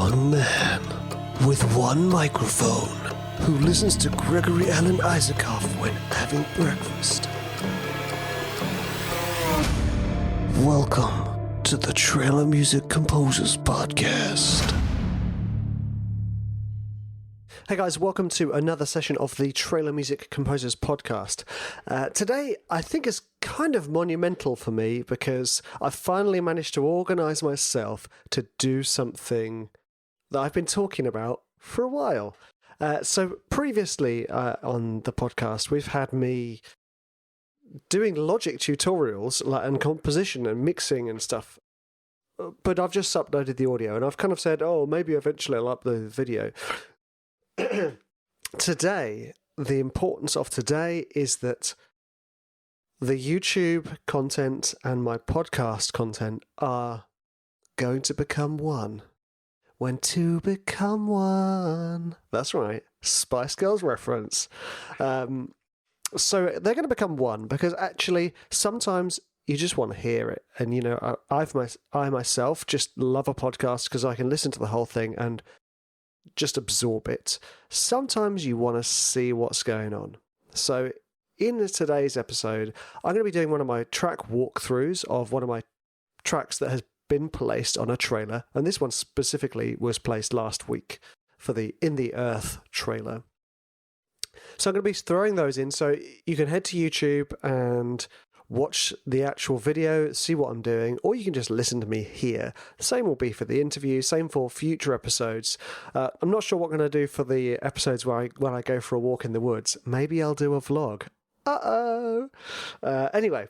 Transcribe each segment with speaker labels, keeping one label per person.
Speaker 1: One man with one microphone who listens to Gregory Alan Isaacoff when having breakfast. Welcome to the Trailer Music Composers Podcast. Hey guys, welcome to another session of the Trailer Music Composers Podcast. Today, I think is kind of monumental for me because I finally managed to organise myself to do something that I've been talking about for a while. So previously on the podcast, we've had me doing Logic tutorials and composition and mixing and stuff. But I've just uploaded the audio and I've kind of said, oh, maybe eventually I'll upload the video. Today, the importance of today is that the YouTube content and my podcast content are going to become one. When two become one. That's right. Spice Girls reference. So they're going to become one because actually sometimes you just want to hear it. And, you know, I myself just love a podcast because I can listen to the whole thing and just absorb it. Sometimes you want to see what's going on. So in today's episode, I'm going to be doing one of my track walkthroughs of one of my tracks that has been placed on a trailer. And this one specifically was placed last week for the In the Earth trailer. So I'm going to be throwing those in. So you can head to YouTube and watch the actual video, see what I'm doing, or you can just listen to me here. The same will be for the interview, same for future episodes. I'm not sure what I'm going to do for the episodes when I go for a walk in the woods. Maybe I'll do a vlog. Anyway,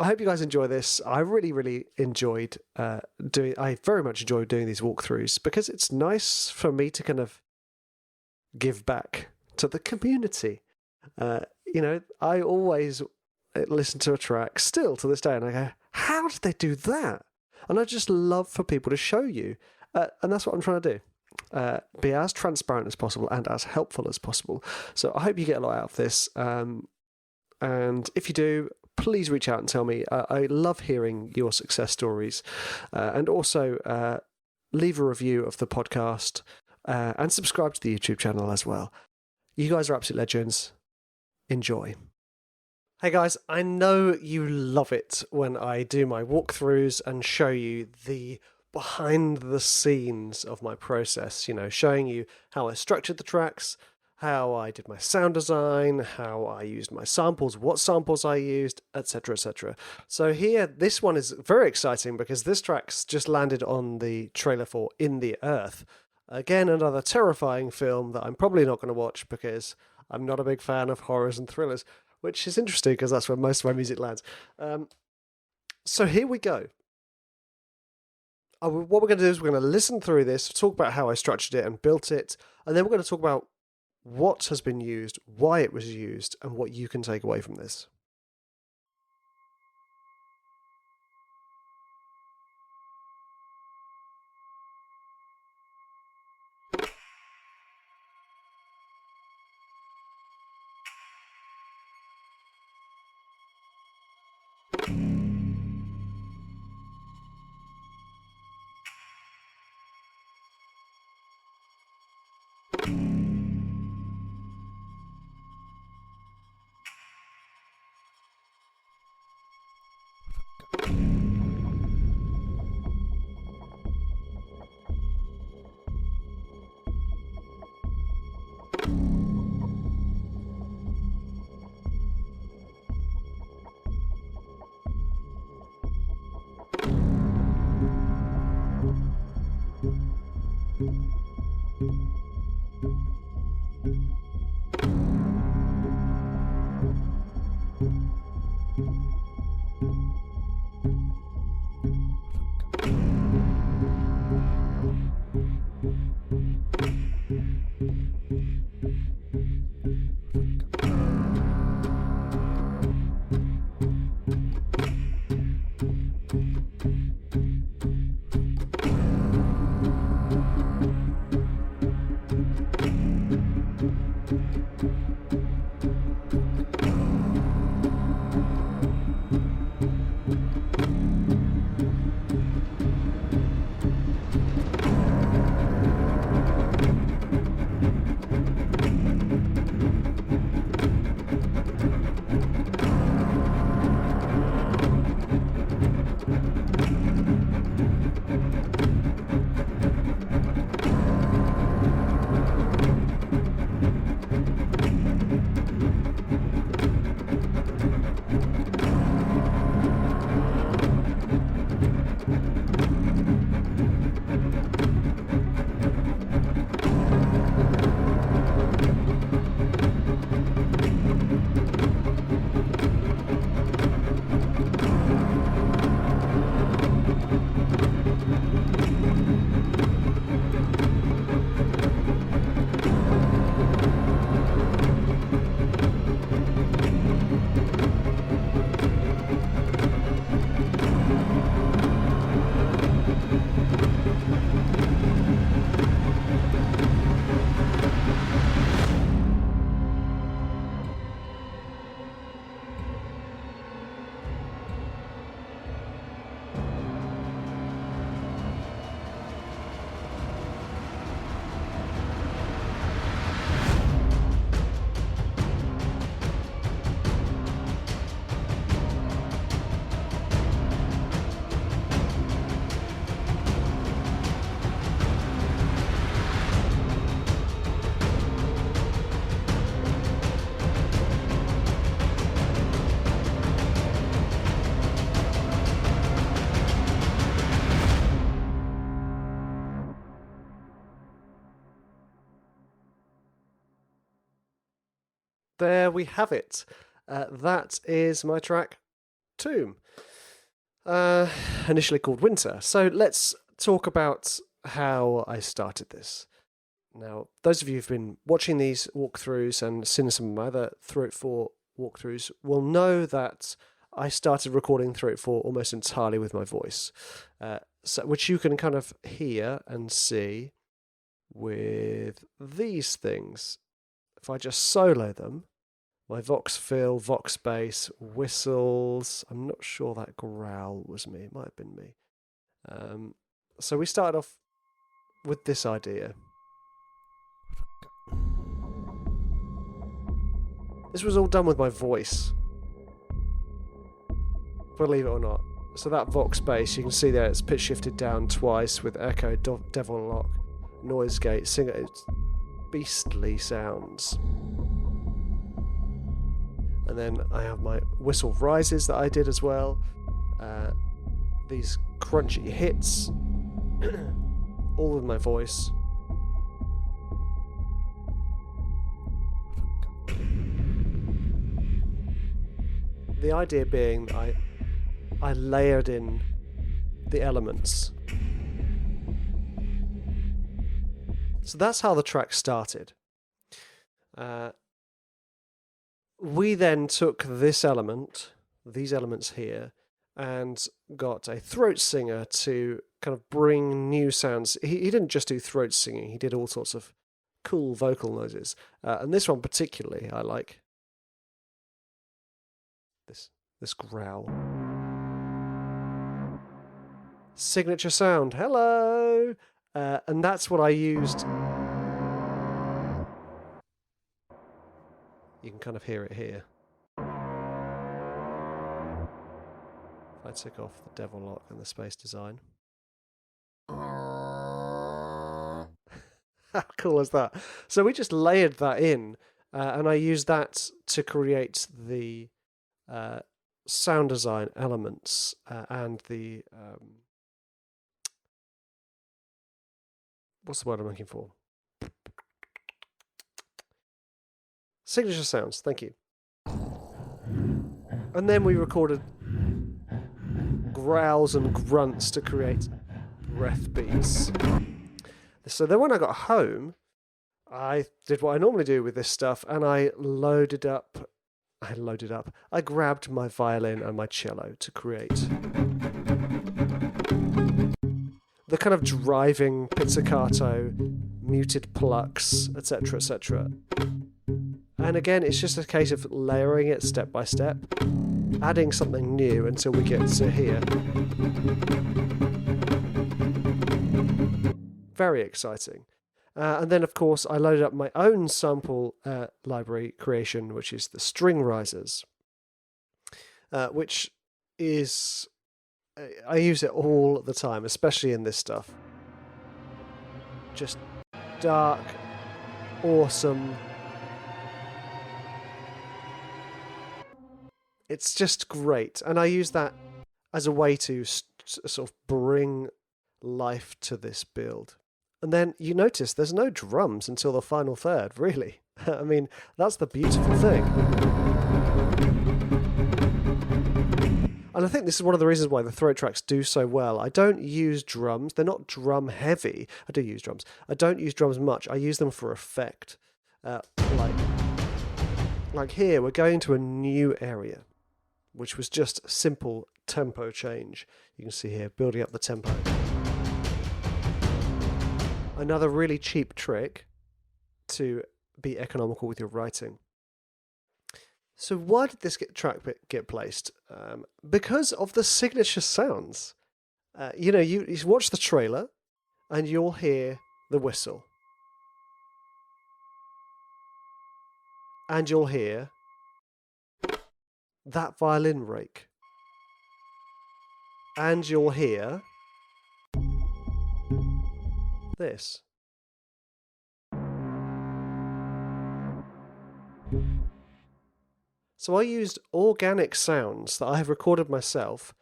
Speaker 1: I hope you guys enjoy this. I really enjoyed I very much enjoyed doing these walkthroughs because it's nice for me to kind of give back to the community. You know, I always listen to a track still to this day and I go, how did they do that? And I just love for people to show you. And that's what I'm trying to do. Be as transparent as possible and as helpful as possible. So I hope you get a lot out of this. And if you do, please reach out and tell me. I love hearing your success stories. And also leave a review of the podcast and subscribe to the YouTube channel as well. You guys are absolute legends. Enjoy. Hey guys, I know you love it when I do my walkthroughs and show you the behind the scenes of my process, you know, showing you how I structured the tracks, how I did my sound design, how I used my samples, what samples I used, etc, etc. So here, this one is very exciting because this track's just landed on the trailer for In the Earth. Again, another terrifying film that I'm probably not going to watch because I'm not a big fan of horrors and thrillers, which is interesting because that's where most of my music lands. So here we go. What we're going to do is we're going to listen through this, talk about how I structured it and built it, and then we're going to talk about what has been used, why it was used, and what you can take away from this. there we have it. That is my track Tomb, initially called Winter. So let's talk about how I started this. Now, those of you who've been watching these walkthroughs and seen some of my other Throat 4 walkthroughs will know that I started recording Throat 4 almost entirely with my voice, which you can kind of hear and see with these things. If I just solo them, my vox fill, vox bass, whistles. I'm not sure that growl was me. It might have been me. So we started off with this idea. This was all done with my voice, believe it or not. So that vox bass, you can see there, it's pitch shifted down twice with echo, devil lock, noise gate, singer. It's beastly sounds. And then I have my whistle rises that I did as well. These crunchy hits, all with my voice. The idea being I layered in the elements. So that's how the track started. We then took these elements here, and got a throat singer to kind of bring new sounds. He didn't just do throat singing, he did all sorts of cool vocal noises. And this one particularly I like. This growl. Signature sound, hello! And that's what I used. You can kind of hear it here. If I took off the devil lock and the space design. How cool is that? So we just layered that in, and I used that to create the sound design elements and the what's the word I'm looking for? Signature sounds, thank you. And then we recorded growls and grunts to create breath beats. So then when I got home, I did what I normally do with this stuff, and I grabbed my violin and my cello to create the kind of driving pizzicato, muted plucks, etc., etc. And again, it's just a case of layering it step by step, adding something new until we get to here. Very exciting. And then, of course, I loaded up my own sample library creation, which is the string risers, which is... I use it all the time, especially in this stuff. Just dark, awesome. It's just great. And I use that as a way to sort of bring life to this build. And then you notice there's no drums until the final third, really. I mean, that's the beautiful thing. And I think this is one of the reasons why the throat tracks do so well. I don't use drums. They're not drum heavy. I do use drums. I don't use drums much. I use them for effect. Like here, we're going to a new area, which was just a simple tempo change. You can see here, building up the tempo. Another really cheap trick to be economical with your writing. So why did this track get placed? Because of the signature sounds. You watch the trailer and you'll hear the whistle. And you'll hear that violin rake. And you'll hear this. So I used organic sounds that I have recorded myself,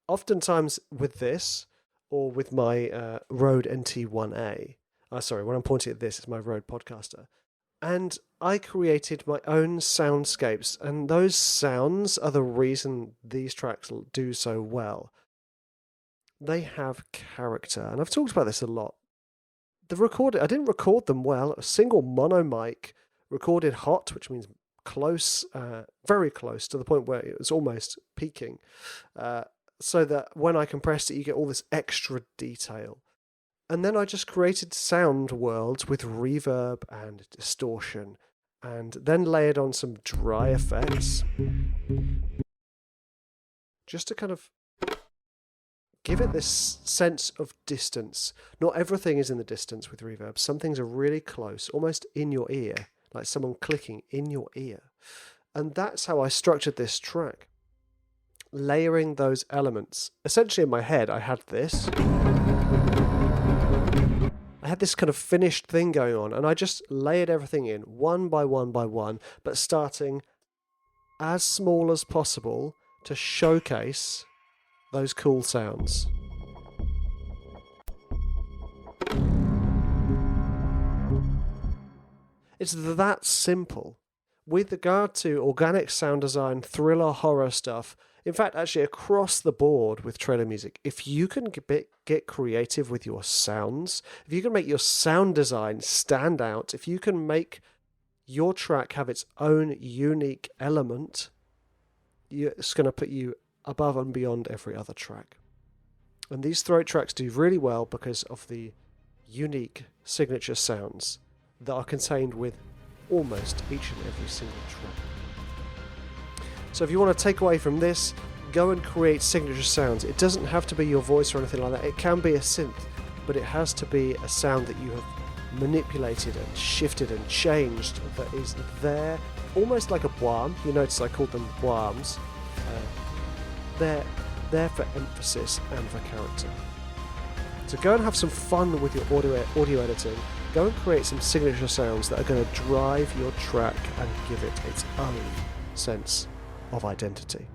Speaker 1: oftentimes with this or with my Rode NT1A. Sorry, when I'm pointing at this, it's my Rode Podcaster. And I created my own soundscapes, and those sounds are the reason these tracks do so well. They have character, and I've talked about this a lot. I didn't record them well. A single mono mic, recorded hot, which means close, very close, to the point where it was almost peaking, so that when I compressed it, you get all this extra detail. And then I just created sound worlds with reverb and distortion, and then layered on some dry effects, just to kind of give it this sense of distance. Not everything is in the distance with reverb. Some things are really close, almost in your ear, like someone clicking in your ear. And that's how I structured this track. Layering those elements. Essentially in my head, I had this kind of finished thing going on, and I just layered everything in one by one by one, but starting as small as possible to showcase those cool sounds. It's that simple. With regard to organic sound design, thriller, horror stuff, in fact, actually across the board with trailer music, if you can get creative with your sounds, if you can make your sound design stand out, if you can make your track have its own unique element, it's going to put you above and beyond every other track. And these throat tracks do really well because of the unique signature sounds that are contained with almost each and every single track. So if you want to take away from this, go and create signature sounds. It doesn't have to be your voice or anything like that. It can be a synth, but it has to be a sound that you have manipulated and shifted and changed, that is there, almost like a boim. You notice I called them boims. They're there for emphasis and for character. So go and have some fun with your audio editing. Go and create some signature sounds that are going to drive your track and give it its own sense of identity.